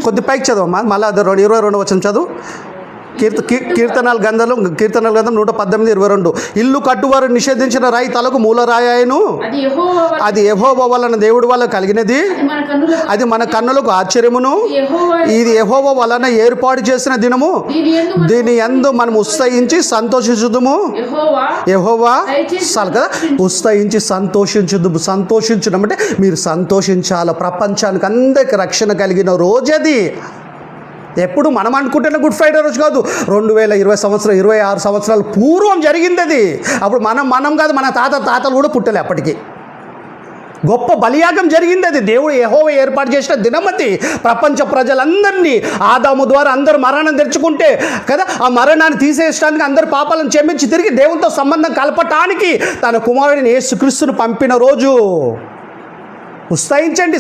కొద్ది పైకి చదవమ్మా, మళ్ళీ అది 22 వచనం చదువు. కీర్తనల గ్రంథం 118:22. ఇల్లు కట్టువారు నిషేధించిన రాయి తలకు మూలరాయను, అది యెహోవా వలన దేవుడి వల్ల కలిగినది, అది మన కన్నులకు ఆశ్చర్యమును, ఇది యెహోవా వలన ఏర్పాటు చేసిన దినము, దీని యందు మనం ఉత్సహించి సంతోషించుదుము. యెహోవా చాలు కదా, ఉత్సహించి సంతోషించడం అంటే మీరు సంతోషించాలి. ప్రపంచానికి అందరికి రక్షణ కలిగిన రోజది. ఎప్పుడు మనం అనుకుంటున్న గుడ్ ఫ్రైడే రోజు కాదు, 2020 సంవత్సరం 26 సంవత్సరాల పూర్వం జరిగింది అది. అప్పుడు మనం కాదు, మన తాతలు కూడా పుట్టలే అప్పటికి. గొప్ప బలియాగం జరిగింది అది. దేవుడు యెహోవా ఏర్పాటు చేసిన దినమతి. ప్రపంచ ప్రజలందరినీ ఆదాము ద్వారా అందరూ మరణం తెచ్చుకుంటే కదా, ఆ మరణాన్ని తీసేయడానికి, అందరు పాపాలను క్షమించి తిరిగి దేవునితో సంబంధం కలపటానికి తన కుమారుడిని యేసుక్రీస్తును పంపిన రోజు. ఉత్సహించండి,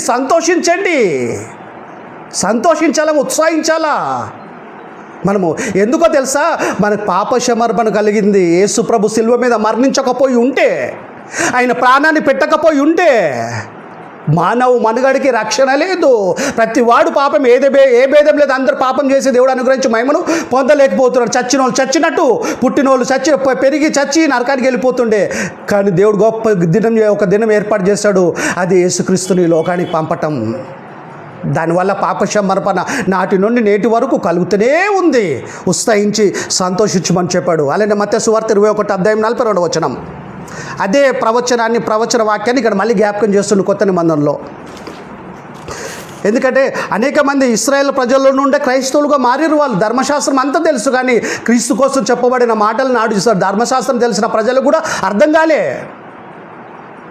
సంతోషించాలా, ఉత్సాహించాలా. మనము ఎందుకో తెలుసా, మనకు పాప క్షమాపణ కలిగింది. యేసు ప్రభు శిలువ మీద మరణించకపోయి ఉంటే, ఆయన ప్రాణాన్ని పెట్టకపోయి ఉంటే మానవ మనుగడికి రక్షణ లేదు. ప్రతి వాడు పాపం ఏ భేదం లేదు, అందరు పాపం చేసి దేవుడు అనుగ్రహించి మహిమను పొందలేకపోతున్నారు. చచ్చినోళ్ళు చచ్చినట్టు, పుట్టినోళ్ళు పెరిగి చచ్చి నరకానికి వెళ్ళిపోతుండే. కానీ దేవుడు గొప్ప ఒక దినం ఏర్పాటు చేశాడు, అది యేసుక్రీస్తుని లోకానికి పంపటం. దానివల్ల పాప క్షమాపణ నాటి నుండి నేటి వరకు కలుగుతూనే ఉంది. ఉత్సహించి సంతోషించమని చెప్పాడు. అలానే మత్తయి సువార్త 21:42 వచనం. అదే ప్రవచన వాక్యాన్ని ఇక్కడ మళ్ళీ జ్ఞాపకం చేస్తుండే కొత్త నిబంధనలో. ఎందుకంటే అనేక మంది ఇశ్రాయేల్ ప్రజల్లో నుండే క్రైస్తవులుగా మారిరు. వాళ్ళు ధర్మశాస్త్రం అంతా తెలుసు, కానీ క్రీస్తు కోసం చెప్పబడిన మాటలను నాడు చూస్తారు. ధర్మశాస్త్రం తెలిసిన ప్రజలు కూడా అర్థం కాలే,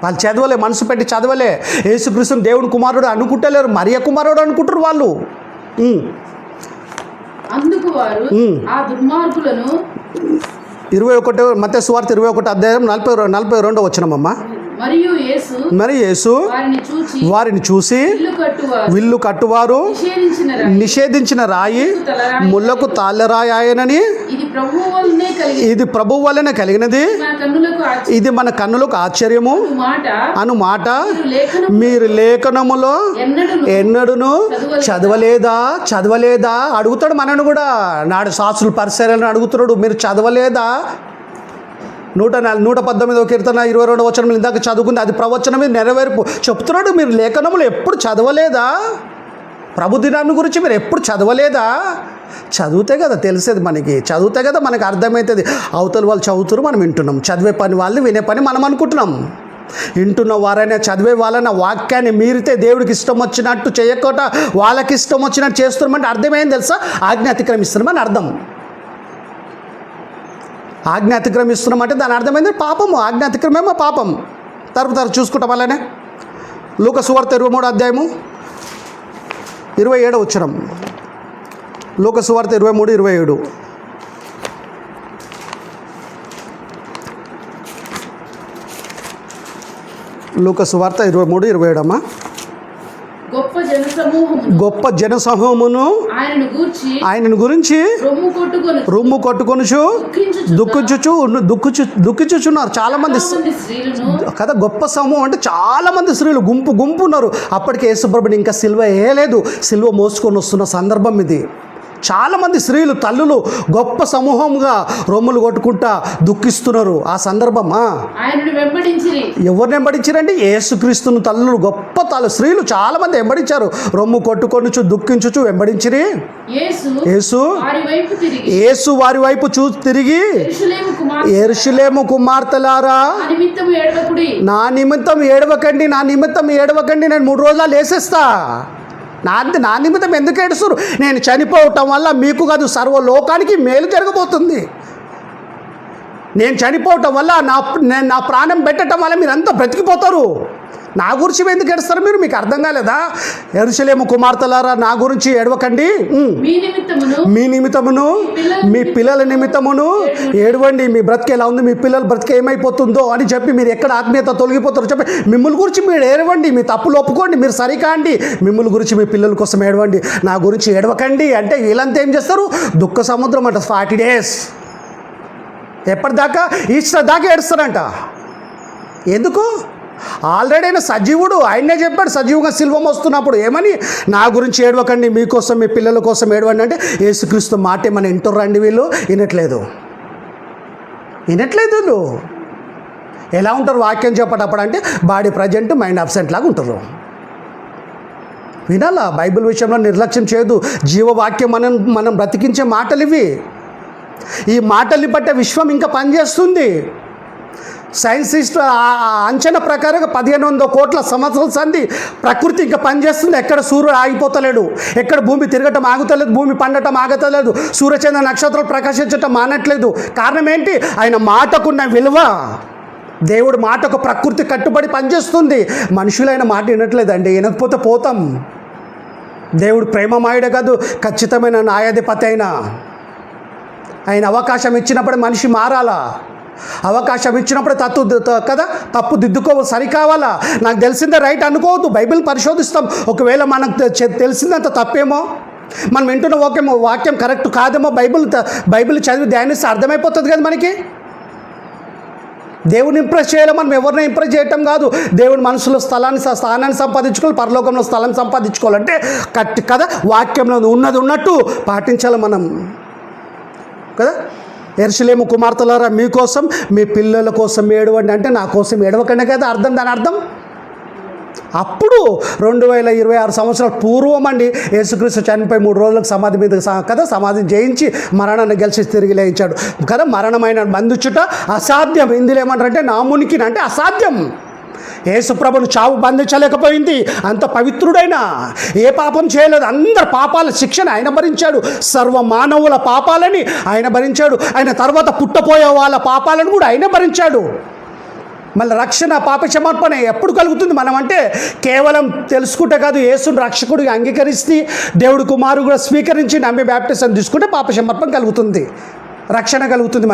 వాళ్ళు చదవలే, మనసు పెట్టి చదవలే. యేసుక్రీస్తుని దేవుని కుమారుడు అనుకుంటలేరు, మరియ కుమారుడు అనుకుంటారు వాళ్ళు. అందుకు వారు ఆ దుర్మార్గులను 21 మత్తయి సువార్త 21:42 వచనమమ్మా. మరియు యేసు వారిని చూసి విల్లు కట్టువారు నిషేధించిన రాయి ముళ్ళకు తాళ్ళరాయి ఆయనని, ఇది ప్రభువు వలన కలిగినది, ఇది మన కన్నులకు ఆశ్చర్యము అను మాట మీరు లేఖనములో ఎన్నడూను చదవలేదా అడుగుతాడు. మనను కూడా నాడు శాస్త్రులు పరిసరాలను అడుగుతున్నాడు, మీరు చదవలేదా? 118వ కీర్తన 22వ వచనం ఇందాక చదువుకుంది, అది ప్రవచనమే నెరవేర్పు చెప్తున్నాడు. మీరు లేఖనములు ఎప్పుడు చదవలేదా? ప్రభు దినాన్ని గురించి మీరు ఎప్పుడు చదవలేదా? చదివితే కదా తెలిసేది మనకి, చదివితే కదా మనకు అర్థమవుతుంది. అవతల వాళ్ళు చదువుతారు, మనం వింటున్నాం. చదివే పని వాళ్ళు, వినే పని మనం అనుకుంటున్నాం. వింటున్న వారైనా చదివే వాళ్ళైనా వాక్యాన్ని మీరితే దేవుడికి ఇష్టం వచ్చినట్టు చేయకుండా వాళ్ళకి ఇష్టం వచ్చినట్టు చేస్తున్నామంటే అర్థమేం తెలుసా? ఆజ్ఞ అతిక్రమిస్తున్నామని అర్థం. ఆజ్ఞ అతిక్రమిస్తున్నామంటే దాని అర్థమైంది పాపము. ఆజ్ఞ అతిక్రమేమో పాపం. తర్వాత చూసుకుంటాం. అలానే లూకా సువార్త 23:27 వచనం. లూకా సువార్త 23:27. లూకా సువార్త 23:27 అమ్మా. గొప్ప జనసమూహమును ఆయనను గురించి రొమ్ము కొట్టుకొనుచు దుఃఖించుచున్నారు చాలా మంది కదా. గొప్ప సమూహం అంటే చాలా మంది స్త్రీలు గుంపు ఉన్నారు. అప్పటికే యేసుప్రభుని ఇంకా సిలువ వేయలేదు, సిలువ మోసుకొని వస్తున్న సందర్భం ఇది. చాలామంది స్త్రీలు, తల్లులు గొప్ప సమూహంగా రొమ్ములు కొట్టుకుంటా దుఃఖిస్తున్నారు. ఆ సందర్భం ఎవరిని వెంబడించారండి? యేసుక్రీస్తును తల్లులు, గొప్ప స్త్రీలు చాలామంది వెంబడించారు. రొమ్ము కొట్టుకొనుచు దుఃఖించుచు వెంబడించిరి. యేసు వారి వైపు చూసి తిరిగి, యెరూషలేము కుమార్తెలారా నా నిమిత్తం ఏడవకండి, నేను 3 రోజులు వేసేస్తా. నా నిమిత్తం ఎందుకు ఏడుస్తారు? నేను చనిపోవటం వల్ల మీకు కాదు సర్వలోకానికి మేలు జరగబోతుంది. నేను చనిపోవటం వల్ల నా ప్రాణం పెట్టడం వల్ల మీరంతా బ్రతికిపోతారు. నా గురించి ఎందుకు ఏడుస్తారు మీరు? మీకు అర్థం కాలేదా? యెరూషలేము కుమార్తెలారా నా గురించి ఏడవకండి, మీ నిమిత్తమును మీ పిల్లల నిమిత్తమును ఏడవండి. మీ బ్రతికి ఎలా ఉంది, మీ పిల్లల బ్రతికి ఏమైపోతుందో అని చెప్పి మీరు ఎక్కడ ఆత్మీయత తొలగిపోతారో చెప్పి మిమ్మల్ని గురించి మీరు ఏడవండి. మీ తప్పులు ఒప్పుకోండి, మీరు సరికాండి. మిమ్మల్ని గురించి మీ పిల్లల కోసం ఏడవండి, నా గురించి ఏడవకండి అంటే వీళ్ళంతా ఏం చేస్తారు? దుఃఖ సముద్రం అంట. 40 days ఎప్పటిదాకా? ఈస్టర్ దాకా ఏడుస్తారంట. ఎందుకు? ఆల్రెడీ ఆయన సజీవుడు. ఆయనే చెప్పాడు సజీవుగా సిల్వం వస్తున్నప్పుడు ఏమని, నా గురించి ఏడవకండి, మీకోసం మీ పిల్లల కోసం ఏడవండి అంటే యేసుక్రీస్తు మాట ఏమని వింటుర్రండి వీళ్ళు? వినట్లేదు వీళ్ళు. ఎలా ఉంటారు వాక్యం చెప్పేటప్పుడు అంటే బాడీ ప్రజెంట్ మైండ్ అబ్సెంట్ లాగా ఉంటారు. వినాలా? బైబిల్ విషయంలో నిర్లక్ష్యం చేయదు. జీవవాక్యం మనం బ్రతికించే మాటలు ఇవి. ఈ మాటల్ని బట్టే విశ్వం ఇంకా పనిచేస్తుంది. సైంటిస్ట్ అంచనా ప్రకారంగా 1500 కోట్ల సంవత్సరాల సంది ప్రకృతి ఇంకా పనిచేస్తుంది. ఎక్కడ సూర్యుడు ఆగిపోతలేడు, ఎక్కడ భూమి తిరగటం ఆగుతలేదు, భూమి పండటం ఆగతలేదు, సూర్యచంద్ర నక్షత్రాలు ప్రకాశించటం మానట్లేదు. కారణం ఏంటి? ఆయన మాటకున్న విలువ. దేవుడు మాటకు ప్రకృతి కట్టుబడి పనిచేస్తుంది. మనుషులైన మాట వినట్లేదండి. వినకపోతే పోతాం. దేవుడు ప్రేమమాయుడే కాదు, ఖచ్చితమైన న్యాయాధిపతి ఆయన అవకాశం ఇచ్చినప్పుడు మనిషి మారాలా? అవకాశం ఇచ్చినప్పుడు తప్పు దిద్దుకో సరికావాలా? నాకు తెలిసిందే రైట్ అనుకోవద్దు. బైబిల్ పరిశోధిస్తాం. ఒకవేళ మనకు తెలిసిందంత తప్పేమో, మనం వింటున్న వాక్యం కరెక్ట్ కాదేమో, బైబిల్ చదివి ధ్యానిస్తే అర్థమైపోతుంది కదా మనకి. దేవుని ఇంప్రెస్ చేయాలి, మనం ఎవరిని ఇంప్రెస్ చేయటం కాదు. దేవుని మనసులో స్థానాన్ని సంపాదించుకోవాలి, పరలోకంలో స్థలం సంపాదించుకోవాలంటే కదా వాక్యంలో ఉన్నట్టు పాటించాలి మనం కదా. యెరూషలేము కుమార్తెలారా, మీకోసం మీ పిల్లల కోసం ఏడవండి అంటే నా కోసం ఏడవకండి కదా అర్థం. దాని అర్థం అప్పుడు 2026 సంవత్సరాల పూర్వం అండి యేసుక్రీస్తు చనిపోయి 3 రోజులకు సమాధి మీద కదా సమాధిని జయించి మరణాన్ని గెలిచి తిరిగి లేయించాడు కదా. మరణమైన బంధించుట అసాధ్యం. ఇందులో ఏమంటారంటే నామునికి అంటే అసాధ్యం. యేసుప్రభుని చావు బంధించలేకపోయింది. అంత పవిత్రుడైన, ఏ పాపం చేయలేదు, అందరి పాపాల శిక్షణ ఆయన భరించాడు. సర్వ మానవుల పాపాలని ఆయన భరించాడు. ఆయన తర్వాత పుట్టపోయే వాళ్ళ పాపాలను కూడా ఆయన భరించాడు. మళ్ళీ రక్షణ, పాప క్షమాపణ ఎప్పుడు కలుగుతుంది? మనం అంటే కేవలం తెలుసుకుంటే కాదు, యేసుని రక్షకుడిగా అంగీకరిస్తే, దేవుడి కుమారుడు కూడా స్వీకరించి నమ్మి బ్యాప్టిజం తీసుకుంటే పాప క్షమాపణ కలుగుతుంది, రక్షణ కలుగుతుంది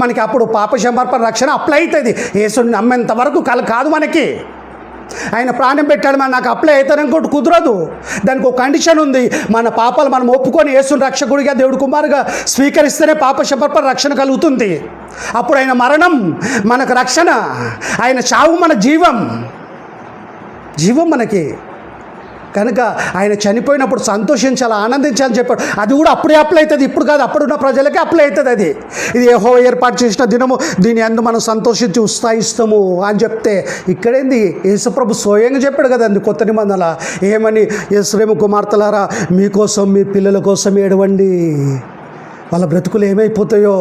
మనకి అప్పుడు పాప క్షమాపణ రక్షణ అప్లై అవుతుంది. యేసుని నమ్మేంత వరకు కాదు మనకి. ఆయన ప్రాణం పెట్టాడు, నాకు అప్లై అవుతారనుకోటి కుదరదు. దానికి ఒక కండిషన్ ఉంది. మన పాపాలు మనం ఒప్పుకొని యేసుని రక్షకుడిగా దేవుడి కుమారుగా స్వీకరిస్తేనే పాప క్షమాపణ రక్షణ కలుగుతుంది. అప్పుడు ఆయన మరణం మనకు రక్షణ, ఆయన చావు మన జీవం మనకి. కనుక ఆయన చనిపోయినప్పుడు సంతోషించాలి, ఆనందించాలని చెప్పాడు. అది కూడా అప్పుడే అప్లై అవుతుంది, ఇప్పుడు కాదు. అప్పుడున్న ప్రజలకే అప్లై అవుతుంది. ఇది యెహోవా ఏర్పాటు చేసిన దినము, దీని అందు మనం సంతోషించి ఉత్సాహిస్తాము అని చెప్తే, ఇక్కడేంది యేసుప్రభు స్వయంగా చెప్పాడు కదండి కొత్త నిబంధనల ఏమని, యెరూషలేము కుమార్తెలారా మీకోసం మీ పిల్లల కోసం ఏడవండి. వాళ్ళ బ్రతుకులు ఏమైపోతాయో,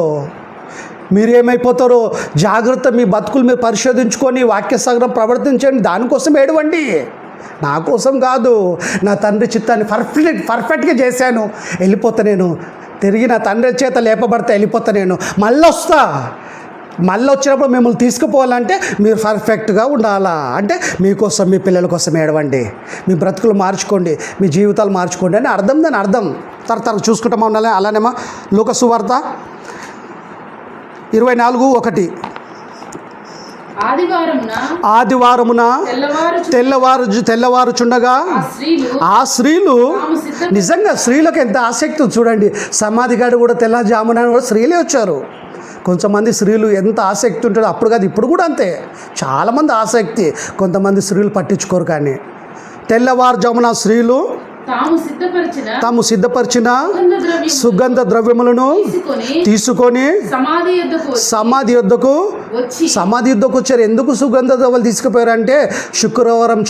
మీరేమైపోతారో జాగ్రత్త. మీ బతుకులు మీరు పరిశోధించుకొని వాక్య సగరం ప్రవర్తించండి. దానికోసం ఏడవండి, నా కోసం కాదు. నా తండ్రి చిత్తాన్ని పర్ఫెక్ట్గా చేశాను, వెళ్ళిపోతా నేను. తిరిగి నా తండ్రి చేత లేపబడితే వెళ్ళిపోతా నేను. మళ్ళీ వచ్చినప్పుడు మిమ్మల్ని తీసుకుపోవాలంటే మీరు పర్ఫెక్ట్గా ఉండాలా. అంటే మీకోసం మీ పిల్లల కోసం ఏడవండి, మీ బ్రతుకులు మార్చుకోండి, మీ జీవితాలు మార్చుకోండి అని అర్థం. దాని అర్థం తరతరం చూసుకుంటామా ఉండాలి. అలానేమా లూకా సువార్త 24:1 ఆదివారమున తెల్లవారుచుండగా ఆ స్త్రీలు నిజంగా స్త్రీలకు ఎంత ఆసక్తి చూడండి. సమాధిగాడు కూడా తెల్లజామున కూడా స్త్రీలే వచ్చారు. కొంతమంది స్త్రీలు ఎంత ఆసక్తి ఉంటుందో అప్పుడు కాదు, ఇప్పుడు కూడా అంతే. చాలామంది ఆసక్తి, కొంతమంది స్త్రీలు పట్టించుకోరు. కానీ తెల్లవారుజామున స్త్రీలు తాము సిద్ధపరిచిన సుగంధ ద్రవ్యములను తీసుకొని సమాధి యొద్దకు వచ్చారు. ఎందుకు సుగంధ ద్రవ్యాలు తీసుకుపోయారంటే, శుక్రవారం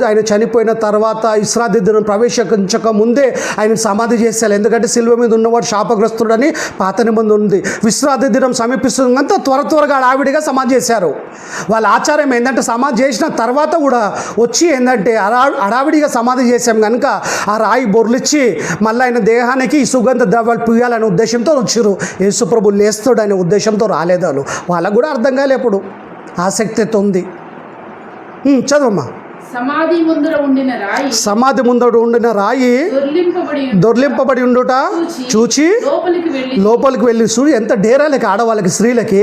ఆయన చనిపోయిన తర్వాత విశ్రాంతి దినం ప్రవేశించక ముందే ఆయన సమాధి చేశారు. ఎందుకంటే శిలువ మీద ఉన్నవాడు శాపగ్రస్తుడని పాత నిబంధన ఉంది. విశ్రాంతి దినం సమీపిస్తుంది అంతా త్వరగా ఆవిడిగా సమాధి చేశారు. వాళ్ళ ఆచారం ఏంటంటే, సమాధి చేసిన తర్వాత కూడా వచ్చి ఏంటంటే హడావిడిగా సమాధి చేశాం కనుక ఆ రాయి బొర్లిచ్చి మళ్ళీ ఆయన దేహానికి సుగంధ ద్రవ్యాలు పూయాలనే ఉద్దేశంతో వచ్చారు. యేసుప్రభు లేస్తాడు అనే ఉద్దేశంతో రాలేదు. వాళ్ళకు కూడా అర్థం కాలే. ఎప్పుడు ఆసక్తి ఉంది. చదవమ్మా. సమాధి ముందర ఉండిన రాయి దొర్లింపబడి ఉండుట చూచి లోపలికి వెళ్ళి చూడు. ఎంత డేరాలకి ఆడవాళ్ళకి, స్త్రీలకి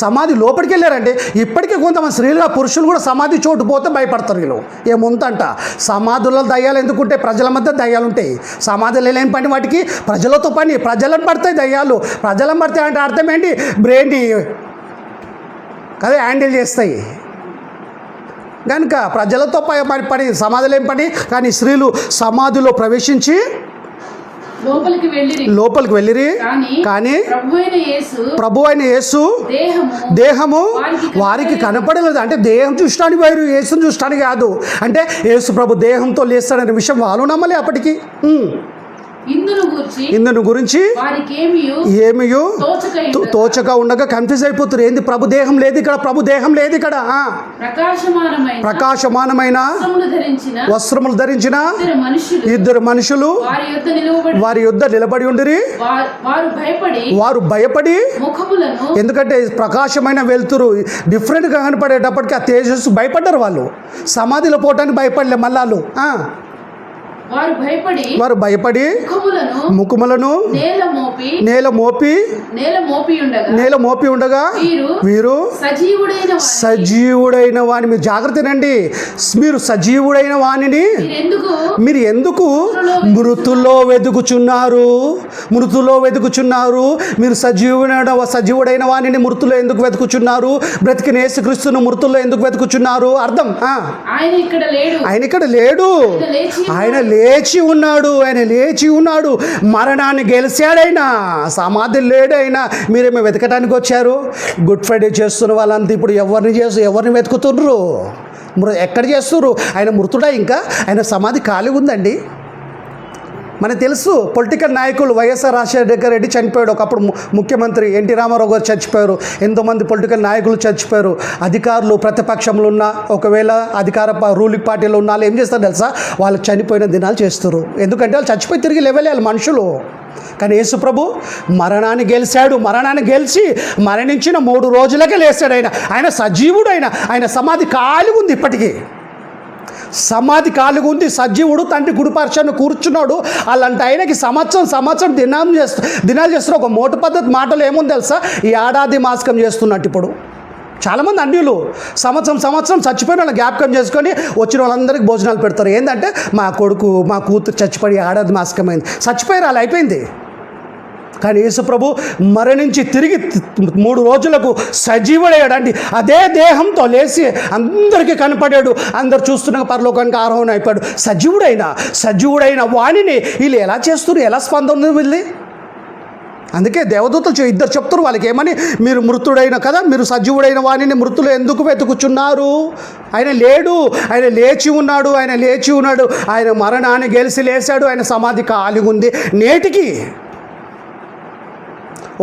సమాధి లోపలికి వెళ్ళారంటే. ఇప్పటికీ కొంతమంది స్త్రీలుగా పురుషులు కూడా సమాధి చోటు పోతే భయపడతారు. వీళ్ళు ఏముందంట, సమాధుల్లో దయ్యాలు ఎందుకుంటాయి? ప్రజల మధ్య దయ్యాలు ఉంటాయి. సమాధులు ఏం పని వాటికి? ప్రజలతో పని. ప్రజలను పడతాయి దయ్యాలు. ప్రజలను పడతాయి అంటే అర్థం ఏంటి? బ్రెయిన్ని కదా హ్యాండిల్ చేస్తాయి. కనుక ప్రజలతో పని సమాధిలో ఏం పని, కానీ స్త్రీలు సమాధిలో ప్రవేశించి లోపలికి వెళ్ళిరి. కానీ ప్రభు అయిన యేసు దేహము వారికి కనపడలేదు. అంటే దేహం చూడటానికి పోయారు, యేసును చూడటానికి కాదు. అంటే యేసు ప్రభు దేహంతో లేస్తాడనే విషయం వాళ్ళు నమ్మలే అప్పటికి. ఇందును గురించి ఏమియో తోచక ఉండగా కన్ఫ్యూజ్ అయిపోతారు. ఏంది ప్రభు దేహం లేదు ఇక్కడ, ప్రభు దేహం లేదు ఇక్కడ. ప్రకాశమానమైన వస్త్రములు ధరించిన ఇద్దరు మనుషులు వారి యుద్ధ నిలబడి ఉండిరి. వారు భయపడి, ఎందుకంటే ప్రకాశమైన వెలుతురు డిఫరెంట్గా కనపడేటప్పటికి ఆ తేజస్సు భయపడ్డారు. వాళ్ళు సమాధిలో పోవటానికి భయపడలే మళ్ళాలు. వారు భయపడి ముఖములను నేల మోపి ఉండగా వీరు సజీవుడైన వాని, మీరు జాగ్రత్తనండి, మీరు సజీవుడైన వానిని మీరు ఎందుకు మృతుల్లో వెతుకుచున్నారు? మీరు సజీవుడైన వానిని మృతుల్లో ఎందుకు వెతుకుచున్నారు? బ్రతికిన యేసుక్రీస్తును మృతుల్లో ఎందుకు వెతుకుచున్నారు? అర్థం, ఆయన ఇక్కడ లేడు, ఆయన లేచి ఉన్నాడు. మరణాన్ని గెలిచాడైనా, సమాధి లేడైనా. మీరేమో వెతకటానికి వచ్చారు. గుడ్ ఫ్రైడే చేస్తున్న వాళ్ళంతా ఇప్పుడు ఎవరిని వెతుకుతున్నారు? ఎక్కడ చేస్తున్నారు? ఆయన మృతుడా? ఇంకా ఆయన సమాధి ఖాళీ ఉందండి. మనకు తెలుసు పొలిటికల్ నాయకులు వైఎస్ఆర్ రాజశేఖర రెడ్డి చనిపోయాడు, ఒకప్పుడు ముఖ్యమంత్రి ఎన్టీ రామారావు గారు చచ్చిపోయారు, ఎంతోమంది పొలిటికల్ నాయకులు చచ్చిపోయారు. అధికారులు ప్రతిపక్షంలో ఉన్న, ఒకవేళ రూలింగ్ పార్టీలో ఉన్న వాళ్ళు ఏం చేస్తారు తెలుసా? వాళ్ళు చనిపోయిన దినాలు చేస్తారు. ఎందుకంటే వాళ్ళు చచ్చిపోయి తిరిగి లేవలేయాలి మనుషులు. కానీ యేసు ప్రభు మరణాన్ని గెలిచి మరణించిన 3 రోజులకే లేస్తాడు. ఆయన సజీవుడు. ఆయన సమాధి ఖాళీ ఉంది, ఇప్పటికీ సమాధి ఖాళీగా ఉంది. సజీవుడు తండ్రి కుడిపార్శ్వాన కూర్చున్నాడు. అలాంటి ఆయనకి సంవత్సరం దినాలు చేస్తున్న ఒక మోటు పద్ధతి మాటలు ఏముంది తెలుసా? ఈ ఏడాది మాసకం చేస్తున్నట్టు. ఇప్పుడు చాలామంది అన్యులు సంవత్సరం చచ్చిపోయిన వాళ్ళని జ్ఞాపకం చేసుకొని వచ్చిన వాళ్ళందరికీ భోజనాలు పెడతారు. ఏంటంటే మా కూతురు చచ్చిపోయి ఏడాది మాసకమైంది, చచ్చిపోయారు, అలా అయిపోయింది. కానీ యేసుప్రభు మరణించి తిరిగి 3 రోజులకు సజీవుడయ్యాడండి. అదే దేహంతో లేచి అందరికీ కనపడాడు. అందరు చూస్తున్న పరలోకానికి ఆరోహణ అయిపోయాడు. సజీవుడైన వాణిని వీళ్ళు ఎలా చేస్తున్నారు? ఎలా స్పందన వీళ్ళది? అందుకే దేవదూతలు ఇద్దరు చెప్తారు వాళ్ళకి ఏమని, మీరు మృతుడైన కదా, మీరు సజీవుడైన వాణిని మృతులు ఎందుకు వెతుకుచున్నారు? ఆయన లేడు, ఆయన లేచి ఉన్నాడు. ఆయన మరణాన్ని గెలిచి లేచాడు. ఆయన సమాధి ఖాళీ ఉంది నేటికి.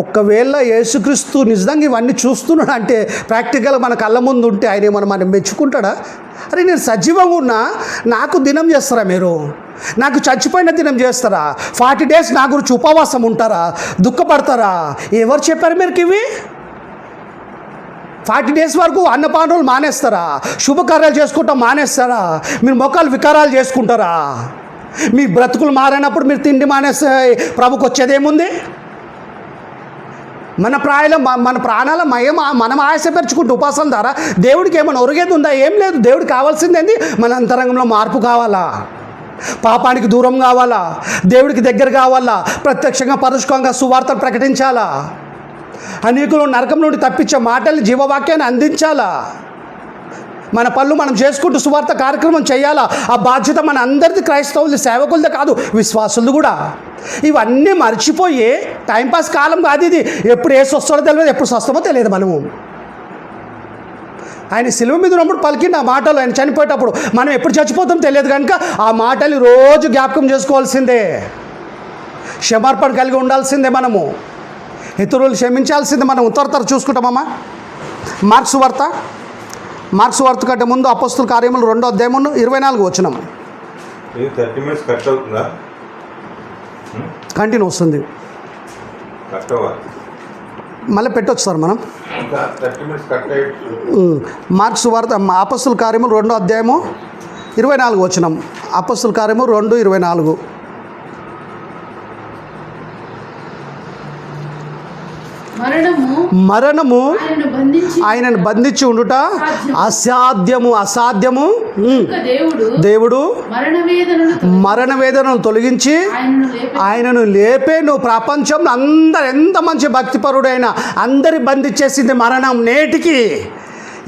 ఒక్కవేళ యేసుక్రీస్తు నిజంగా ఇవన్నీ చూస్తున్నాడు అంటే, ప్రాక్టికల్గా మన కళ్ళ ముందు ఉంటే ఆయన ఏమన్నా మనం మెచ్చుకుంటాడా? అరే నేను సజీవంగా ఉన్నా నాకు దినం చేస్తారా? మీరు నాకు చచ్చిపోయిన దినం చేస్తారా? 40 days నా గురించి ఉపవాసం ఉంటారా? దుఃఖపడతారా? ఎవరు చెప్పారు మీరు ఇవి? 40 days వరకు అన్నపానాలు మానేస్తారా? శుభకార్యాలు చేసుకుంటాం మానేస్తారా? మీరు మొక్కలు వికారాలు చేసుకుంటారా? మీ బ్రతుకులు మారినప్పుడు మీరు తిండి మానేస్తే ప్రభుకు వచ్చేదేముంది? మన ప్రాణాల మనం ఆశపరుచుకుంటూ ఉపాసన ద్వారా దేవుడికి ఏమైనా ఒరిగేది ఉందా? ఏం లేదు. దేవుడికి కావాల్సిందేంది? మన అంతరంగంలో మార్పు కావాలా? పాపానికి దూరం కావాలా? దేవుడికి దగ్గర కావాలా? ప్రత్యక్షంగా పరోక్షంగా సువార్తను ప్రకటించాలా? అనేకులు నరకం నుండి తప్పించే మాటలు జీవవాక్యాన్ని అందించాలా? మన పనులు మనం చేసుకుంటూ సువార్త కార్యక్రమం చేయాలా? ఆ బాధ్యత మన అందరిది, క్రైస్తవులు సేవకులదే కాదు, విశ్వాసులు కూడా. ఇవన్నీ మర్చిపోయి టైంపాస్ కాలం కాదు ఇది. ఎప్పుడు ఏసు వస్తాడో తెలియదు, ఎప్పుడు స్వస్థమో తెలియదు. మనము ఆయన సిలువ మీద ఉన్నప్పుడు పలికిండి ఆ మాటలు, ఆయన చనిపోయేటప్పుడు. మనం ఎప్పుడు చచ్చిపోతాం తెలియదు కనుక ఆ మాటలు రోజు జ్ఞాపకం చేసుకోవాల్సిందే. క్షమార్పణ కలిగి ఉండాల్సిందే. మనము ఇతరులు క్షమించాల్సిందే. మనం త్వర చూసుకుంటామమ్మా. మార్క్స్ వార్త కంటే ముందు అపోస్తుల కార్యములు 2వ అధ్యాయం 24 వచనం. 30 minutes కట్ అవుతుందా? కంటిన్యూ వస్తుంది, మళ్ళీ పెట్టవచ్చు సార్ మనం. 30 minutes కట్ అయ్యి మార్క్స్ వార్త అపోస్తుల కార్యములు 2వ అధ్యాయము 24 వచనం. అపోస్తుల కార్యము 2:24. మరణము ఆయనను బంధించి ఉండుట అసాధ్యము. దేవుడు మరణ వేదనను తొలగించి ఆయనను లేపేను. ప్రపంచంలో ఎంత మంచి భక్తిపరుడైనా అందరి బంధించేసింది మరణం నేటికి.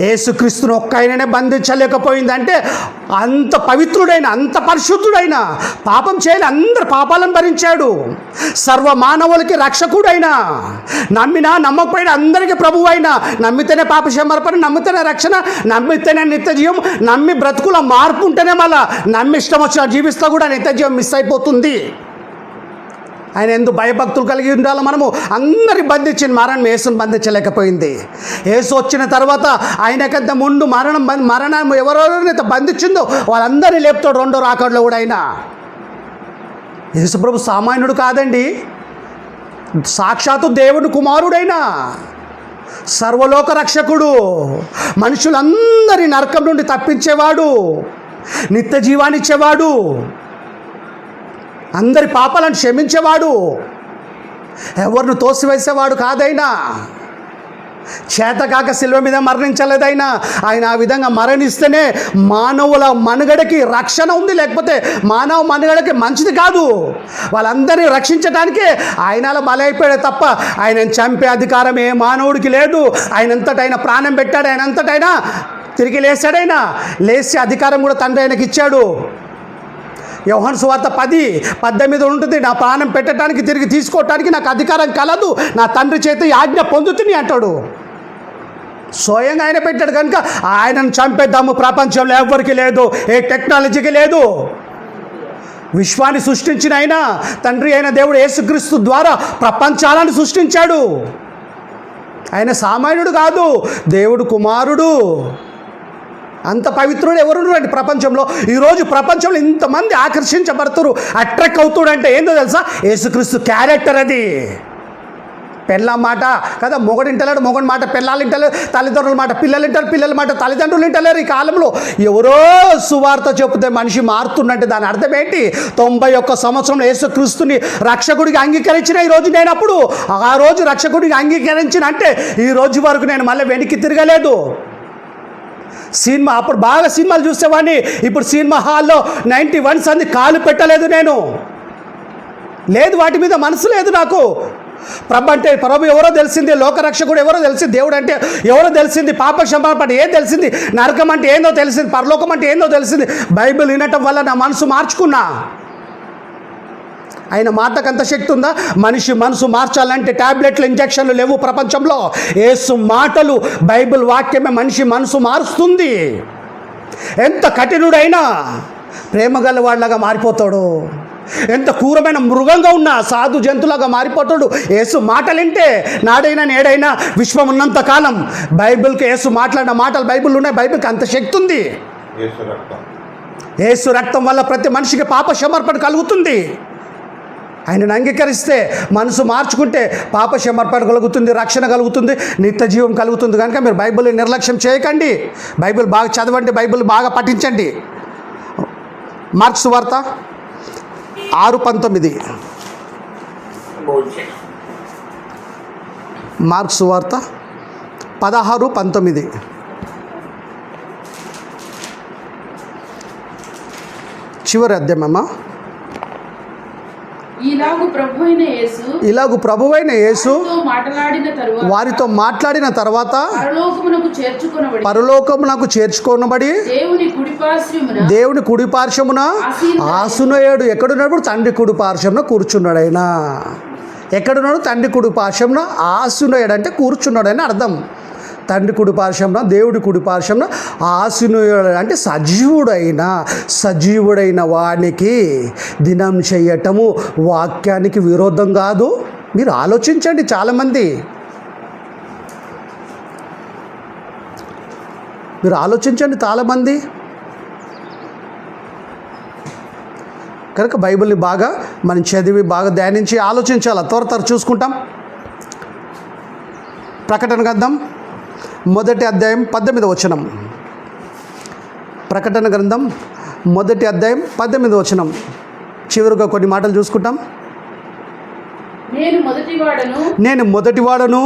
యేసుక్రీస్తును ఒక్క ఆయననే బంధించలేకపోయిందంటే అంత పవిత్రుడైన, అంత పరిశుద్ధుడైన, పాపం చేయని అందరి పాపాలను భరించాడు, సర్వ మానవులకి రక్షకుడైన, నమ్మినా నమ్మకపోయినా అందరికీ ప్రభువు అయిన, నమ్మితేనే పాప క్షమాపణ, నమ్మితేనే రక్షణ, నమ్మితేనే నిత్య జీవం, నమ్మి బ్రతుకుల మార్పు ఉంటేనే మళ్ళా నమ్మి ఇష్టం వచ్చిన జీవిస్తా కూడా నిత్య జీవం మిస్ అయిపోతుంది. ఆయన ఎందుకు భయభక్తులు కలిగి ఉండాలి? మనము అందరి బంధించిన మరణం యేసును బంధించలేకపోయింది. యేసు వచ్చిన తర్వాత ఆయనకంత ముందు మరణం ఎవరెవరైతే బంధించిందో వాళ్ళందరినీ లేపుతాడు రెండో రాకడలో కూడా. ఆయన యేసుప్రభు సామాన్యుడు కాదండి, సాక్షాత్తు దేవుని కుమారుడైన సర్వలోక రక్షకుడు, మనుషులందరి నరకం నుండి తప్పించేవాడు, నిత్య జీవాన్ని ఇచ్చేవాడు, అందరి పాపాలను క్షమించేవాడు, ఎవరిని తోసివేసేవాడు కాదైనా. చేతకాక శిలువ మీద మరణించలేదైనా. ఆయన ఆ విధంగా మరణిస్తేనే మానవుల మనుగడకి రక్షణ ఉంది, లేకపోతే మానవ మనుగడకి మంచిది కాదు. వాళ్ళందరినీ రక్షించడానికే ఆయన అలా బలైపోయాడు తప్ప ఆయనను చంపే అధికారం ఏ మానవుడికి లేదు. ఆయనంతటైనా ప్రాణం పెట్టాడు, ఆయనంతటైనా తిరిగి లేచాడైనా, లేచే అధికారం కూడా తండ్రి ఆయనకి ఇచ్చాడు. యోహాను సువార్త 10:18 ఉంటుంది, నా ప్రాణం పెట్టడానికి తిరిగి తీసుకోవటానికి నాకు అధికారం కలదు, నా తండ్రి చేత ఈ ఆజ్ఞ పొందుతుంది అంటాడు. స్వయంగా ఆయన పెట్టాడు కనుక ఆయనను చంపేద్దాము ప్రపంచంలో ఎవరికి లేదు, ఏ టెక్నాలజీకి లేదు. విశ్వాన్ని సృష్టించిన ఆయన తండ్రి అయిన దేవుడు యేసుక్రీస్తు ద్వారా ప్రపంచాలను సృష్టించాడు. ఆయన సామాన్యుడు కాదు, దేవుడు కుమారుడు. అంత పవిత్రుడు ఎవరు అండి ప్రపంచంలో? ఈరోజు ప్రపంచంలో ఇంతమంది ఆకర్షించబడుతున్నారు, అట్రాక్ట్ అవుతాడంటే ఏందో తెలుసా? యేసుక్రీస్తు క్యారెక్టర్ అది. పెళ్ళ మాట కదా, మొగడు వింటలేడు, మొగడు మాట పెళ్ళాలు వింటలేరు, తల్లిదండ్రుల మాట పిల్లలు వింటారు, పిల్లల మాట తల్లిదండ్రులు వింటలేరు. ఈ కాలంలో ఎవరో సువార్త చెబితే మనిషి మారుతున్నట్టే దాని అర్థం ఏంటి? 91 సంవత్సరంలో యేసుక్రీస్తుని రక్షకుడికి అంగీకరించిన ఈరోజు నేను, అప్పుడు ఆ రోజు రక్షకుడికి అంగీకరించిన అంటే ఈ రోజు వరకు నేను మళ్ళీ వెనక్కి తిరగలేదు. సినిమా అప్పుడు బాగా సినిమాలు చూసేవాడిని, ఇప్పుడు సినిమా హాల్లో 91 సంది కాలు పెట్టలేదు నేను. లేదు, వాటి మీద మనసు లేదు నాకు. ప్రభు అంటే ప్రభు ఎవరో తెలిసింది, లోకరక్షకుడు ఎవరో తెలిసింది, దేవుడు అంటే ఎవరో తెలిసింది, పాప క్షమాపణ ఏం తెలిసింది, నరకం అంటే ఏందో తెలిసింది, పరలోకం అంటే ఏందో తెలిసింది. బైబిల్ వినటం వల్ల నా మనసు మార్చుకున్నా. ఆయన మాటకు అంత శక్తి ఉందా? మనిషి మనసు మార్చాలంటే ట్యాబ్లెట్లు, ఇంజక్షన్లు లేవు ప్రపంచంలో. యేసు మాటలు, బైబిల్ వాక్యమే మనిషి మనసు మారుస్తుంది. ఎంత కఠినుడైనా ప్రేమ గలవాడిలాగా మారిపోతాడు, ఎంత క్రూరమైన మృగంగా ఉన్నా సాధు జంతువులాగా మారిపోతాడు. యేసు మాటలు వింటే నాడైనా నేడైనా విశ్వం ఉన్నంత కాలం బైబిల్కి యేసు మాట్లాడిన మాటలు బైబిల్ ఉన్నాయి. బైబిల్కి అంత శక్తి ఉంది. యేసు రక్తం వల్ల ప్రతి మనిషికి పాప క్షమాపణ కలుగుతుంది. ఆయనను అంగీకరిస్తే, మనసు మార్చుకుంటే పాప క్షమాపణ కలుగుతుంది, రక్షణ కలుగుతుంది, నిత్య జీవం కలుగుతుంది. కనుక మీరు బైబిల్ని నిర్లక్ష్యం చేయకండి, బైబిల్ బాగా చదవండి, బైబిల్ బాగా పఠించండి. మార్క్స్ వార్త 6:19. మార్క్స్ వార్త 16:19. చివరి అధ్యాయమమ్మా. ఇలాగు ప్రభువైన యేసు వారితో మాట్లాడిన తర్వాత పరలోకమునకు చేర్చుకొనబడి దేవుని కుడిపార్శ్వమున ఆసీనుడు. ఎక్కడున్నప్పుడు? తండ్రి కుడిపార్శ్వమున కూర్చున్నాడు. ఆయన ఎక్కడున్నాడు? తండ్రి కుడిపార్శ్వమున ఆసీనుడు అంటే కూర్చున్నాడని అర్థం. తండ్రి కుడిపార్శ్వమున, దేవుడి కుడిపార్శ్వమున ఆసీనుడు అంటే సజీవుడైన వానికి దినం చేయటము వాక్యానికి విరోధం కాదు. మీరు ఆలోచించండి. చాలామంది కనుక బైబిల్ని బాగా మనం చదివి బాగా ధ్యానించి ఆలోచించాలి. త్వర చూసుకుంటాం. ప్రకటన గ్రంథం 1వ అధ్యాయం 18వ వచనం. ప్రకటన గ్రంథం 1వ అధ్యాయం 18వ వచనం. చివరిగా కొన్ని మాటలు చూసుకుంటాం. నేను మొదటివాడను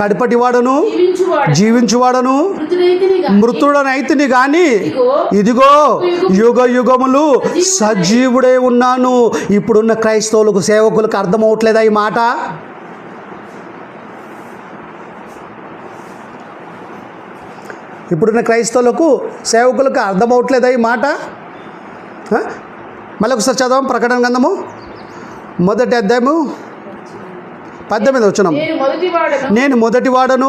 కడపటివాడను జీవించువాడను మృతుడనైతిని గాని ఇదిగో యుగ యుగములు సజీవుడే ఉన్నాను. ఇప్పుడున్న క్రైస్తవులకు, సేవకులకు అర్థమవట్లేదా ఈ మాట? ఇప్పుడున్న క్రైస్తవులకు సేవకులకు అర్థమవట్లేదా ఈ మాట? మళ్ళీ ఒకసారి చదవం ప్రకటన గ్రంథము 1వ అధ్యాయము 18 వచనం. నేను మొదటివాడను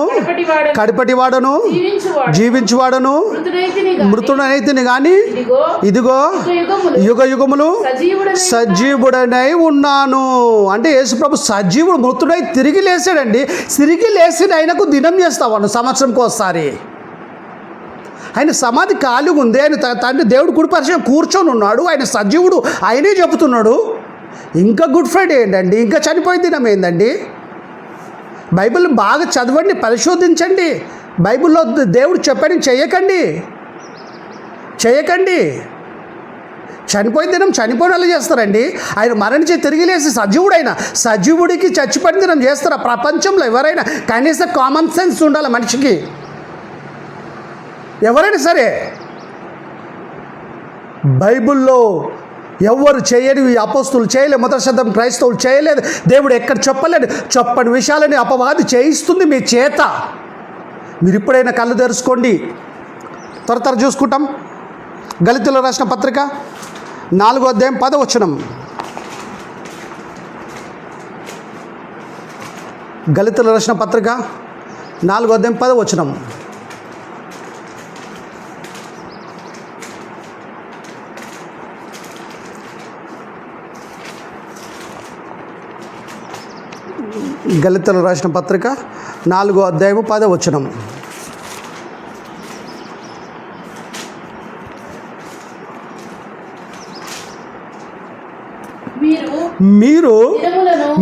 కడపటివాడను జీవించువాడను మృతుడనైతిని గాని ఇదిగో యుగ యుగములు సజీవుడనై ఉన్నాను. అంటే యేసుప్రభు సజీవుడు, మృతుడై తిరిగి లేచాడండి. తిరిగి లేచిన ఆయనకు దినం చేస్తావాను సంవత్సరంకి ఒకసారి. ఆయన సమాధి ఖాళీగా ఉంది. ఆయన తండ్రి దేవుడు కుడిపరిచయం కూర్చొని ఉన్నాడు. ఆయన సజీవుడు, ఆయనే చెబుతున్నాడు. ఇంకా గుడ్ ఫ్రైడే ఏంటండి? ఇంకా చనిపోయే దినం ఏందండి? బైబిల్ని బాగా చదవండి, పరిశోధించండి. బైబిల్లో దేవుడు చెప్పని చేయకండి. చనిపోయిన దినం చనిపోయిన వాళ్ళు చేస్తారండి. ఆయన మరణించి తిరిగి లేసి సజీవుడైన సజీవుడికి చచ్చిపోయిన దినం చేస్తారా? ప్రపంచంలో ఎవరైనా కనీసం కామన్ సెన్స్ ఉండాలి మనిషికి, ఎవరైనా సరే. బైబిల్లో ఎవరు చేయనివి అపోస్తులు చేయలేదు, మొదటి శతాబ్దం క్రైస్తవులు చేయలేదు. దేవుడు ఎక్కడ చెప్పలేదు. చెప్పని విషయాలని అపవాది చేయిస్తుంది మీ చేత. మీరు ఇప్పుడైనా కళ్ళు తెరుచుకోండి. త్వర చూసుకుంటాం. గళితులకు రాసిన పత్రిక 4వ అధ్యాయం 10వ వచనం. గళితులకు రాసిన పత్రిక 4వ అధ్యాయం 10వ వచనం. గళితులకు రాసిన పత్రిక 4వ అధ్యాయము 10వ వచనం.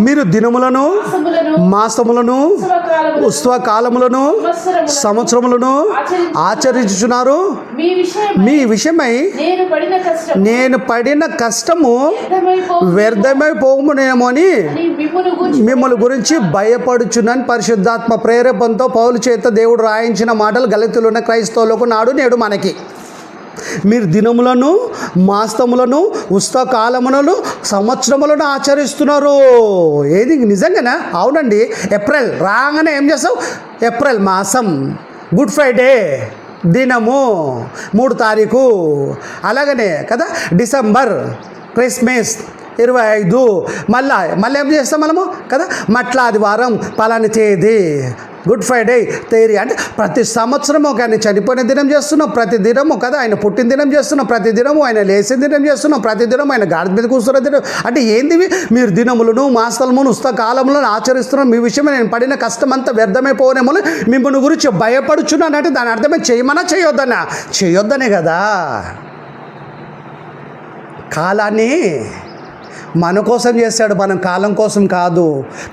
మీరు దినములను మాసములను ఉత్సవకాలములను సంవత్సరములను ఆచరించుచున్నారు. మీ విషయమై నేను పడిన కష్టము వ్యర్థమైపోవునేమో అని మిమ్మల్ని గురించి భయపడుచునని పరిశుద్ధాత్మ ప్రేరేపణతో పౌలు చేత దేవుడు రాయించిన మాటలు గళితులు ఉన్న క్రైస్తవులకు నాడు నేడు మనకి. మీరు దినములను మాసములను ఉత్సవకాలములను సంవత్సరములను ఆచరిస్తున్నారు. ఏది నిజంగానా? అవునండి. ఏప్రిల్ రాగానే ఏం చేస్తావు? ఏప్రిల్ మాసం, గుడ్ ఫ్రైడే దినము 3వ తారీఖు. అలాగనే కదా డిసెంబర్, క్రిస్మస్ 25. మళ్ళీ ఏం చేస్తాం మనము కదా? మట్ల ఆదివారం పలాని తేదీ, గుడ్ ఫ్రైడే తేదీ. అంటే ప్రతి సంవత్సరం ఒక ఆయన చనిపోయిన దినం చేస్తున్నాం, ప్రతి దినము కదా ఆయన పుట్టిన దినం చేస్తున్నాం, ప్రతి దినము ఆయన లేచిన దినం చేస్తున్నాం, ప్రతి దినం ఆయన గాడి మీద కూర్చున్న దినం. అంటే ఏందివి? మీరు దినములను మాసములను ఉత్సవకాలములను ఆచరిస్తున్నాం. మీ విషయమే నేను పడిన కష్టం అంతా వ్యర్థమైపోనేమో మిమ్మల్ని గురించి భయపడుచున్నాను. అంటే దాని అర్థమే చేయమన్నా చేయొద్దనా? చేయొద్దనే కదా. కాలాన్ని మన కోసం చేశాడు, మనం కాలం కోసం కాదు.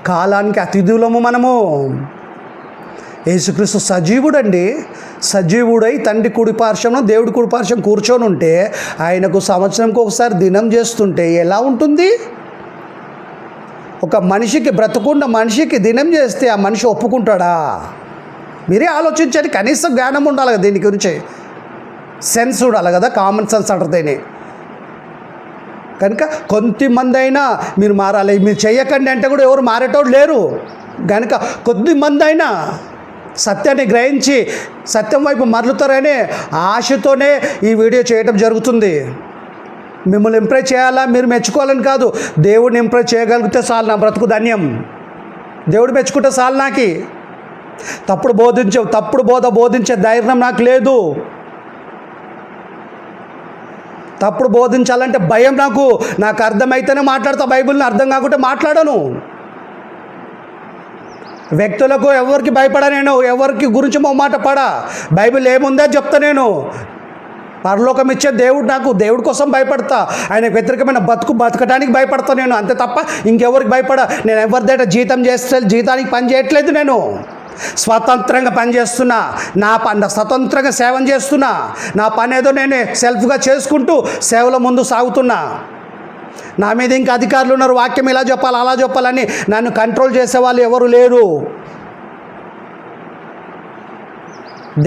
కాలానికి అతిథులము మనము. యేసుక్రీస్తు సజీవుడండి. సజీవుడై తండ్రి కుడిపార్శ్వం, దేవుడి కుడిపార్శ్వం కూర్చొని ఉంటే ఆయనకు సంవత్సరంకి ఒకసారి దినం చేస్తుంటే ఎలా ఉంటుంది? ఒక మనిషికి, బ్రతుకున్న మనిషికి దినం చేస్తే ఆ మనిషి ఒప్పుకుంటాడా? మీరే ఆలోచించండి. కనీసం జ్ఞానం ఉండాలి కదా దీని గురించి, సెన్స్ ఉండాలి కదా, కామన్ సెన్స్ అంటారు దీన్ని. కనుక కొంతమంది అయినా మీరు మారాలి. మీరు చేయకండి అంటే కూడా ఎవరు మారేటోడు లేరు. కనుక కొద్దిమంది అయినా సత్యాన్ని గ్రహించి సత్యం వైపు మరలుతారనే ఆశతోనే ఈ వీడియో చేయడం జరుగుతుంది. మిమ్మల్ని ఇంప్రెస్ చేయాలా, మీరు మెచ్చుకోవాలని కాదు. దేవుడిని ఇంప్రెస్ చేయగలిగితే చాలు, నా బ్రతుకు ధన్యం. దేవుడు మెచ్చుకుంటే చాలు. నాకు తప్పుడు బోధ బోధించే ధైర్యం నాకు లేదు. తప్పుడు బోధించాలంటే భయం నాకు అర్థమైతేనే మాట్లాడతా. బైబిల్ని అర్థం కాకుంటే మాట్లాడను. వ్యక్తులకు ఎవరికి భయపడా, నేను ఎవరికి గురించి మాట పడా. బైబిల్ ఏముందో చెప్తా. నేను పరలోకం ఇచ్చే దేవుడి కోసం భయపడతా. ఆయనకు వ్యతిరేకమైన బతకడానికి భయపడతా నేను, అంతే తప్ప ఇంకెవరికి భయపడా. నేను ఎవరిదైనా జీతానికి పని చేయట్లేదు. నేను స్వతంత్రంగా పనిచేస్తున్నా. స్వతంత్రంగా సేవ చేస్తున్నా. నా పని ఏదో నేను సెల్ఫ్గా చేసుకుంటూ సేవలో ముందు సాగుతున్నా. నా మీద ఇంకా అధికారులు ఉన్నారు, వాక్యం ఇలా చెప్పాలి అలా చెప్పాలని నన్ను కంట్రోల్ చేసేవాళ్ళు ఎవరు లేరు.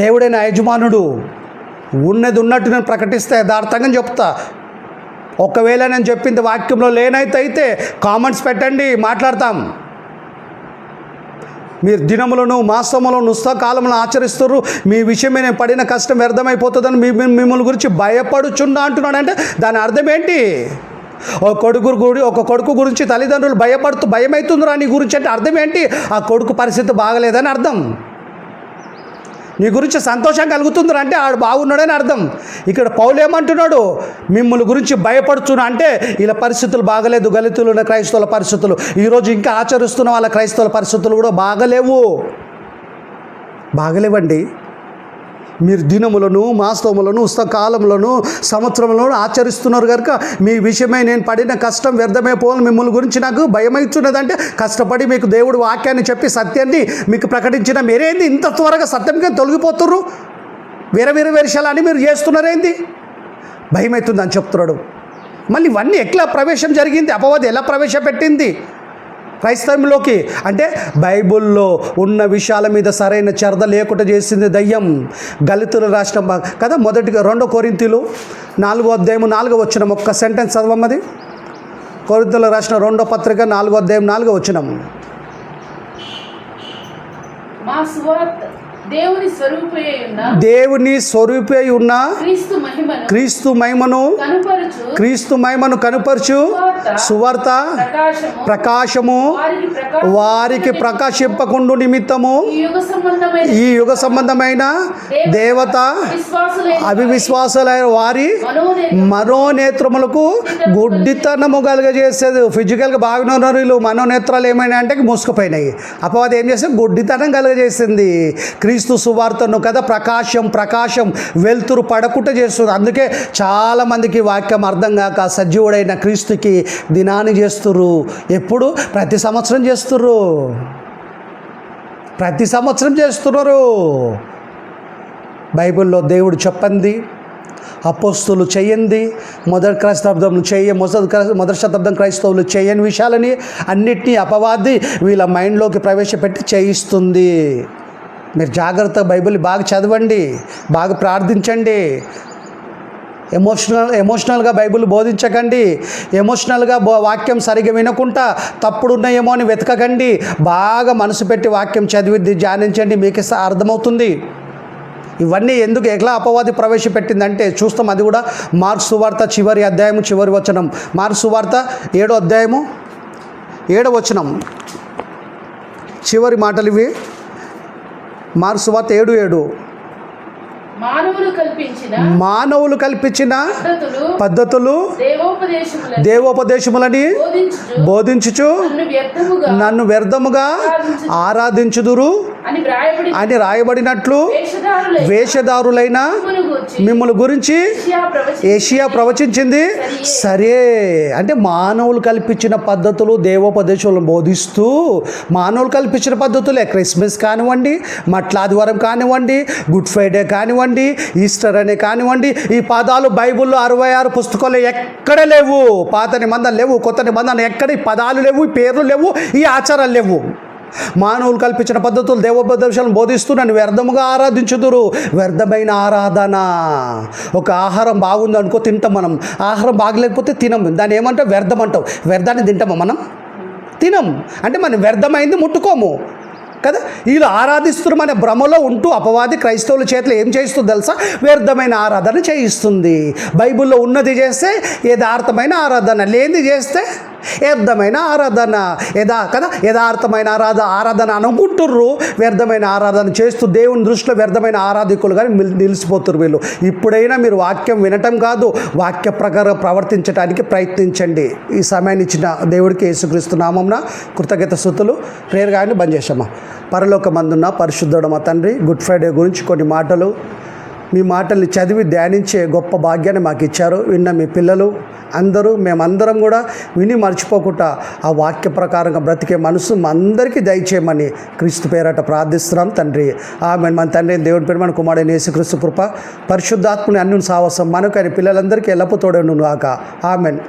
దేవుడే నా యజమానుడు. ఉన్నది ఉన్నట్టు నేను ప్రకటిస్తే యథార్థంగా చెప్తా. ఒకవేళ నేను చెప్పింది వాక్యంలో లేనైతే కామెంట్స్ పెట్టండి, మాట్లాడతాం. మీరు దినములను మాసములను ఉత్సవకాలములను ఆచరిస్తున్నారు, మీ విషయమే నేను పడిన కష్టం వ్యర్థమైపోతుందని మిమ్మల్ని గురించి భయపడుచున్నా అంటున్నాడు. అంటే దాని అర్థం ఏంటి? ఒక కొడుకు గురించి తల్లిదండ్రులు భయమవుతుందిరా నీ గురించి అంటే అర్థం ఏంటి? ఆ కొడుకు పరిస్థితి బాగలేదని అర్థం. నీ గురించి సంతోషం కలుగుతుందిరా అంటే ఆడు బాగున్నాడని అర్థం. ఇక్కడ పౌలు ఏమంటున్నాడు? మిమ్మల్ని గురించి భయపడుతున్నా అంటే ఇలా పరిస్థితులు బాగలేదు. గలితులు ఉన్న క్రైస్తవుల పరిస్థితులు, ఈరోజు ఇంకా ఆచరిస్తున్న వాళ్ళ క్రైస్తవుల పరిస్థితులు కూడా బాగలేవండి. మీరు దినములను మాసములను ఉత్సవకాలములను సంవత్సరములను ఆచరిస్తున్నారు కనుక మీ విషయమై నేను పడిన కష్టం వ్యర్థమైపోవాలి. మిమ్మల్ని గురించి నాకు భయమవుతున్నదంటే కష్టపడి మీకు దేవుడు వాక్యాన్ని చెప్పి సత్యాన్ని మీకు ప్రకటించిన మీరేంది ఇంత త్వరగా సత్యంగా తొలగిపోతున్నారు? వేరే విషయాలని మీరు చేస్తున్నారేంది? భయమవుతుందని చెప్తున్నాడు. మళ్ళీ ఇవన్నీ ఎట్లా ప్రవేశం జరిగింది? అపవాది ఎలా ప్రవేశపెట్టింది క్రైస్తవంలోకి? అంటే బైబుల్లో ఉన్న విషయాల మీద సరైన చర్ద లేకుండా చేసింది దయ్యం. గలితులు రాసిన కదా మొదటిగా 2 కొరింథీయులు 4వ అధ్యాయం 4వ వచనం ఒక్క సెంటెన్స్ చదవమ్మది. కొరింథీయులు రాసిన 2వ పత్రిక 4వ అధ్యాయం 4వ వచనం. మా సువార్త దేవుని స్వరూపై ఉన్న క్రీస్తు మహిమను కనుపరచు సువార్త ప్రకాశము వారికి ప్రకాశింపకుండు నిమిత్తము ఈ యుగ సంబంధమైన దేవత అవిశ్వాసులైన వారి మనోనేత్రములకు గుడ్డితనము కలుగజేసేది. ఫిజికల్గా బాగానే ఉన్నారు వీళ్ళు, మనోనేత్రాలు ఏమైనా అంటే మూసుకుపోయినాయి. అపవాది ఏం చేస్తే గుడ్డితనం కలుగజేసింది. క్రీస్తు సువార్తను కదా ప్రకాశం వెలుతురు పడకుండా చేస్తుంది. అందుకే చాలామందికి వాక్యం అర్థం కాక సజీవుడైన క్రీస్తుకి దినాన్ని చేస్తుర్రు. ఎప్పుడు? ప్రతి సంవత్సరం చేస్తున్నారు. బైబిల్లో దేవుడు చెప్పండి, అపోస్తులు చేయండి, మొదటి శతాబ్దం క్రైస్తవులు చేయని విషయాలని అన్నిటినీ అపవాది వీళ్ళ మైండ్లోకి ప్రవేశపెట్టి చేయిస్తుంది. మీరు జాగ్రత్తగా బైబిల్ బాగా చదవండి, బాగా ప్రార్థించండి. ఎమోషనల్గా బైబిల్ బోధించకండి. ఎమోషనల్గా వాక్యం సరిగా వినకుండా తప్పుడున్నాయేమో అని వెతకకండి. బాగా మనసు పెట్టి వాక్యం చదివి ధ్యానించండి, మీకు అర్థమవుతుంది. ఇవన్నీ ఎందుకు ఎట్లా అపవాది ప్రవేశపెట్టిందంటే చూస్తాం. అది కూడా మార్కు సువార్త చివరి అధ్యాయము చివరి వచనం. మార్కు సువార్త 7వ అధ్యాయము 7వ వచనం చివరి మాటలు ఇవి. మార్కు సువార్త 7:7 మానవులు కల్పించిన పద్ధతులు దేవోపదేశములని బోధించుచు నన్ను వ్యర్థముగా ఆరాధించుదురు అని రాయబడినట్లు వేషధారులైన మిమ్మల్ని గురించి ఏషియా ప్రవచించింది. సరే, అంటే మానవులు కల్పించిన పద్ధతులు దేవోపదేశాలను బోధిస్తూ మానవులు కల్పించిన పద్ధతులే. క్రిస్మస్ కానివ్వండి, మట్లాదివారం కానివ్వండి, గుడ్ ఫ్రైడే కానివ్వండి, ఈస్టర్ అనే కానివ్వండి, ఈ పదాలు బైబిల్లో 66 పుస్తకాలు ఎక్కడ లేవు. పాత నిబంధనలు లేవు, కొత్త నిబంధనలు ఎక్కడ ఈ పదాలు లేవు, ఈ పేర్లు లేవు, ఈ ఆచారాలు లేవు. మానవులు కల్పించిన పద్ధతులు దేవోపదేశాలను బోధిస్తూ నన్ను వ్యర్థముగా ఆరాధించుదురు. వ్యర్థమైన ఆరాధన. ఒక ఆహారం బాగుంది అనుకో తింటాం మనం, ఆహారం బాగలేకపోతే తినం. దాన్ని ఏమంటావు? వ్యర్థం అంటావు. వ్యర్థాన్ని తింటామా మనం? తినం. అంటే మనం వ్యర్థమైంది ముట్టుకోము కదా. వీళ్ళు ఆరాధిస్తున్నారు మన భ్రమలో ఉంటూ అపవాది క్రైస్తవుల చేతిలో ఏం చేయిస్తుంది తెలుసా? వ్యర్థమైన ఆరాధన చేయిస్తుంది. బైబిల్లో ఉన్నది చేస్తే యథార్థమైన ఆరాధన, లేనిది చేస్తే వ్యర్థమైన ఆరాధన. యథార్థమైన ఆరాధన అనుకుంటుర్రు, వ్యర్థమైన ఆరాధన చేస్తూ దేవుని దృష్టిలో వ్యర్థమైన ఆరాధికులు కానీ నిలిచిపోతున్నారు వీళ్ళు. ఇప్పుడైనా మీరు వాక్యం వినటం కాదు, వాక్య ప్రకారం ప్రవర్తించడానికి ప్రయత్నించండి. ఈ సమయాన్ని ఇచ్చిన దేవుడికి యేసుక్రీస్తు నామమున కృతజ్ఞత స్తుతులు. ప్రేయర్ కానీ బంద్ చేసామా. పరలోకమందున్న పరిశుద్ధుడు మా తండ్రి, గుడ్ ఫ్రైడే గురించి కొన్ని మాటలు, మీ మాటల్ని చదివి ధ్యానించే గొప్ప భాగ్యాన్ని మాకు ఇచ్చారు. విన్న మీ పిల్లలు అందరూ, మేమందరం కూడా విని మర్చిపోకుండా ఆ వాక్య ప్రకారంగా బ్రతికే మనసు అందరికీ దయచేయమని క్రీస్తు పేరట ప్రార్థిస్తున్నాం తండ్రి. ఆమేన్. మన తండ్రి దేవుని పేరు, మన కుమారుడైన యేసుక్రీస్తు కృప, పరిశుద్ధాత్మని అన్యుని సావాసం మనకు ఆయన పిల్లలందరికీ ఎల్లప్పుడూ తోడేను గాక. ఆమేన్.